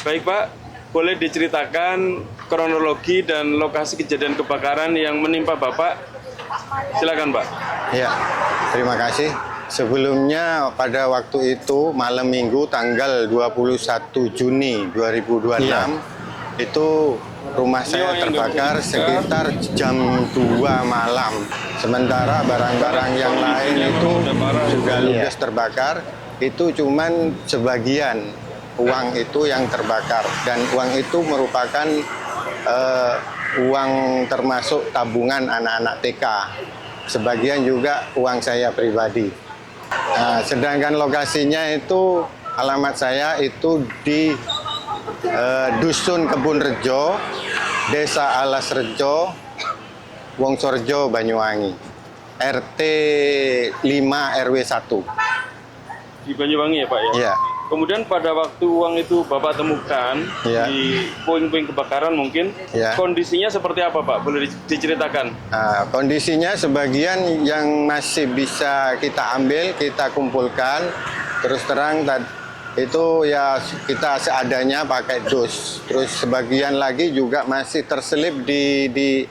Baik Pak, boleh diceritakan kronologi dan lokasi kejadian kebakaran yang menimpa Bapak? Silakan Pak. Ya, terima kasih. Sebelumnya pada waktu itu malam Minggu tanggal 21 Juni 2026 itu rumah saya terbakar sekitar jam 2 malam. Sementara barang-barang yang lain itu sudah ludes terbakar, itu cuman sebagian uang itu yang terbakar, dan uang itu merupakan uang termasuk tabungan anak-anak TK. Sebagian juga uang saya pribadi. Nah, sedangkan lokasinya itu, alamat saya itu di Dusun Kebun Rejo, Desa Alas Rejo, Wongsorjo, Banyuwangi, RT 5 RW 1. Di Banyuwangi ya Pak ya? Ya. Kemudian pada waktu uang itu Bapak temukan di puing-puing kebakaran mungkin, kondisinya seperti apa Pak? Boleh diceritakan? Nah, kondisinya sebagian yang masih bisa kita ambil, kita kumpulkan. Terus terang itu ya kita seadanya pakai dus. Terus sebagian lagi juga masih terselip di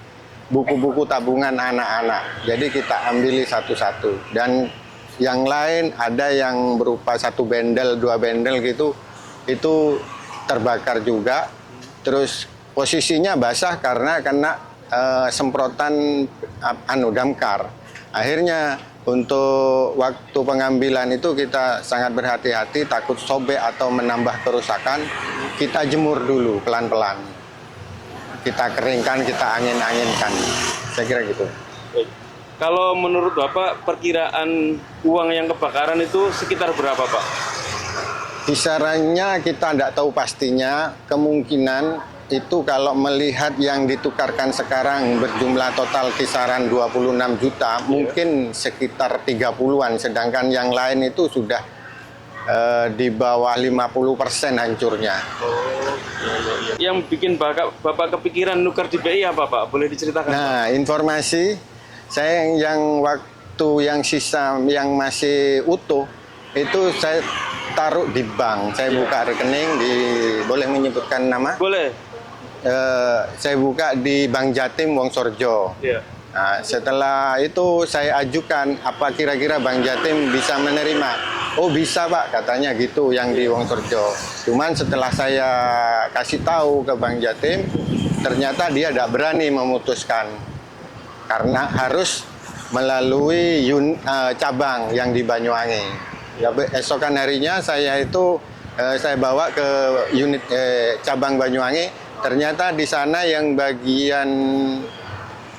buku-buku tabungan anak-anak. Jadi kita ambil satu-satu. Dan yang lain ada yang berupa 1 bendel, 2 bendel gitu, itu terbakar juga. Terus posisinya basah karena kena semprotan damkar. Akhirnya untuk waktu pengambilan itu kita sangat berhati-hati, takut sobek atau menambah kerusakan. Kita jemur dulu pelan-pelan. Kita keringkan, kita angin-anginkan. Saya kira gitu. Kalau menurut Bapak, perkiraan uang yang kebakaran itu sekitar berapa Pak? Kisarannya kita tidak tahu pastinya. Kemungkinan itu kalau melihat yang ditukarkan sekarang berjumlah total kisaran 26 juta, mungkin sekitar 30-an. Sedangkan yang lain itu sudah di bawah 50% hancurnya. Yang bikin Bapak kepikiran nukar di BI apa Pak? Boleh diceritakan? Nah, informasi saya yang waktu yang sisa yang masih utuh itu saya taruh di bank. Saya buka rekening di, boleh menyebutkan nama? Boleh. Saya buka di Bank Jatim Wongsorjo. Nah, setelah itu saya ajukan, apa kira-kira Bank Jatim bisa menerima? Oh bisa Pak, katanya gitu yang di Wongsorjo. Cuman setelah saya kasih tahu ke Bank Jatim, ternyata dia tidak berani memutuskan. Karena harus melalui cabang yang di Banyuwangi. Ya, esokan harinya saya bawa ke unit cabang Banyuwangi. Ternyata di sana yang bagian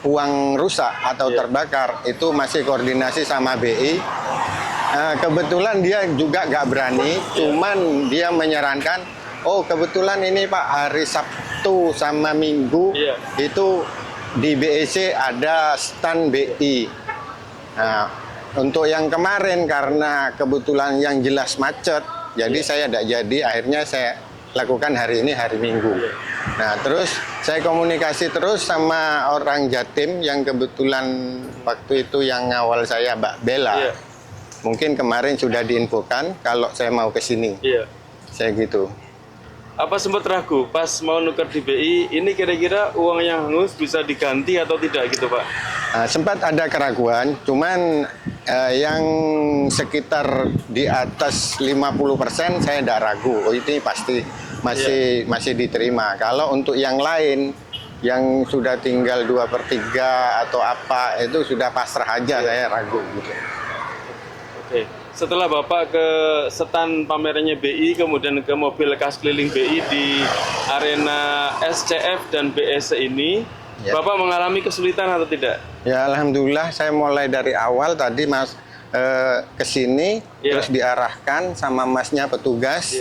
uang rusak atau terbakar itu masih koordinasi sama BI. Kebetulan dia juga nggak berani, cuman dia menyarankan, oh kebetulan ini Pak hari Sabtu sama Minggu itu di BEC ada stand BI. Nah, untuk yang kemarin karena kebetulan yang jelas macet, jadi saya tidak jadi. Akhirnya saya lakukan hari ini hari Minggu. Nah, terus saya komunikasi terus sama orang Jatim yang kebetulan waktu itu yang ngawal saya, Mbak Bella. Mungkin kemarin sudah diinfokan kalau saya mau ke sini. Saya gitu. Apa sempat ragu pas mau nuker di BI, ini kira-kira uang yang hangus bisa diganti atau tidak gitu Pak? Sempat ada keraguan, cuman yang sekitar di atas 50% saya tidak ragu. Oh ini pasti masih diterima. Kalau untuk yang lain, yang sudah tinggal 2/3 atau apa, itu sudah pasrah aja, saya ragu gitu. Oke. Setelah Bapak ke stand pamerannya BI, kemudian ke mobil khas keliling BI di arena SCF dan BSC ini, Bapak mengalami kesulitan atau tidak? Ya Alhamdulillah, saya mulai dari awal tadi Mas ke sini, terus diarahkan sama Masnya petugas.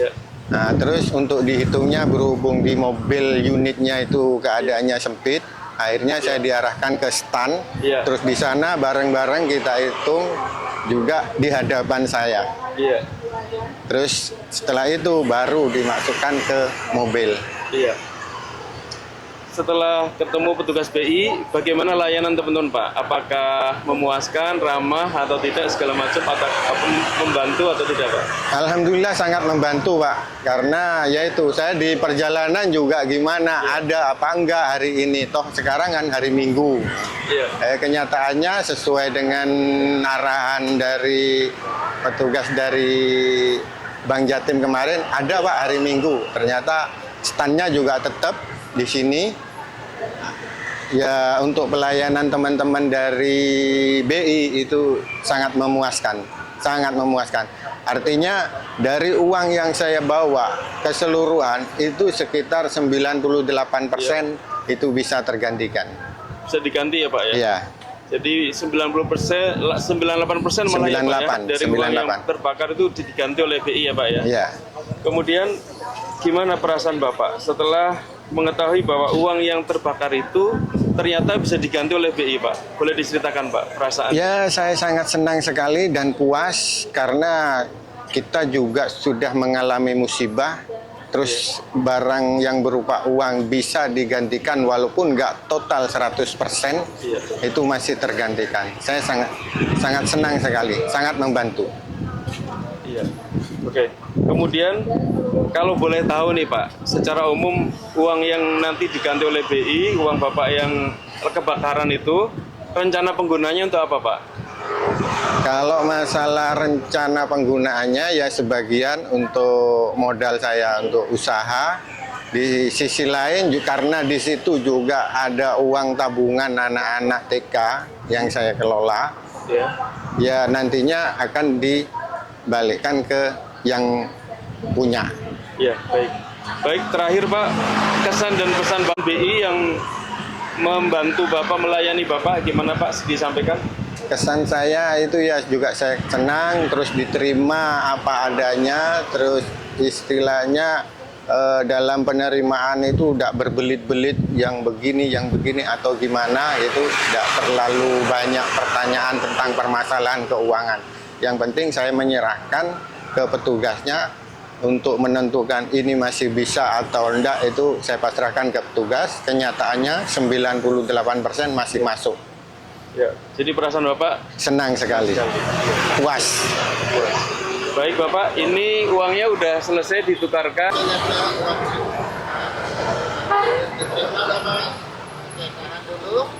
Nah, terus untuk dihitungnya berhubung di mobil unitnya itu keadaannya sempit, akhirnya saya diarahkan ke stand. Terus di sana bareng-bareng kita hitung juga di hadapan saya. Terus setelah itu baru dimasukkan ke mobil. setelah ketemu petugas BI, bagaimana layanan teman-teman Pak? Apakah memuaskan, ramah atau tidak segala macam, atau membantu atau tidak Pak? Alhamdulillah sangat membantu Pak, karena yaitu saya di perjalanan juga gimana, ada apa enggak hari ini, toh sekarang kan hari Minggu. Kenyataannya sesuai dengan arahan dari petugas dari Bank Jatim kemarin, ada Pak hari Minggu, ternyata standnya juga tetap di sini. Ya, untuk pelayanan teman-teman dari BI itu sangat memuaskan, sangat memuaskan. Artinya dari uang yang saya bawa keseluruhan itu sekitar 98% itu bisa tergantikan. Bisa diganti ya Pak ya? Iya. Jadi 90%, 98% malah ya Pak ya, dari uang yang terbakar itu diganti oleh BI ya Pak ya? Iya. Kemudian gimana perasaan Bapak setelah mengetahui bahwa uang yang terbakar itu ternyata bisa diganti oleh BI Pak? Boleh diceritakan Pak perasaan? Ya, saya sangat senang sekali dan puas karena kita juga sudah mengalami musibah. Terus barang yang berupa uang bisa digantikan walaupun nggak total 100%, itu masih tergantikan. Saya sangat senang sekali, sangat membantu. Iya. Oke. Kemudian kalau boleh tahu nih Pak, secara umum uang yang nanti diganti oleh BI, uang Bapak yang kebakaran itu, rencana penggunanya untuk apa Pak? Kalau masalah rencana penggunaannya ya sebagian untuk modal saya untuk usaha. Di sisi lain karena di situ juga ada uang tabungan anak-anak TK yang saya kelola. Ya nantinya akan dibalikkan ke yang punya. Ya, baik. Baik, terakhir Pak, kesan dan pesan Bank BI yang membantu Bapak, melayani Bapak, gimana Pak disampaikan? Kesan saya itu ya juga saya senang, terus diterima apa adanya, terus istilahnya dalam penerimaan itu tidak berbelit-belit yang begini atau gimana, itu tidak terlalu banyak pertanyaan tentang permasalahan keuangan. Yang penting saya menyerahkan ke petugasnya untuk menentukan ini masih bisa atau enggak, itu saya pasrahkan ke petugas. Kenyataannya 98% masih masuk. Ya, jadi perasaan Bapak senang sekali, puas. Baik Bapak, ini uangnya udah selesai ditukarkan. Dulu.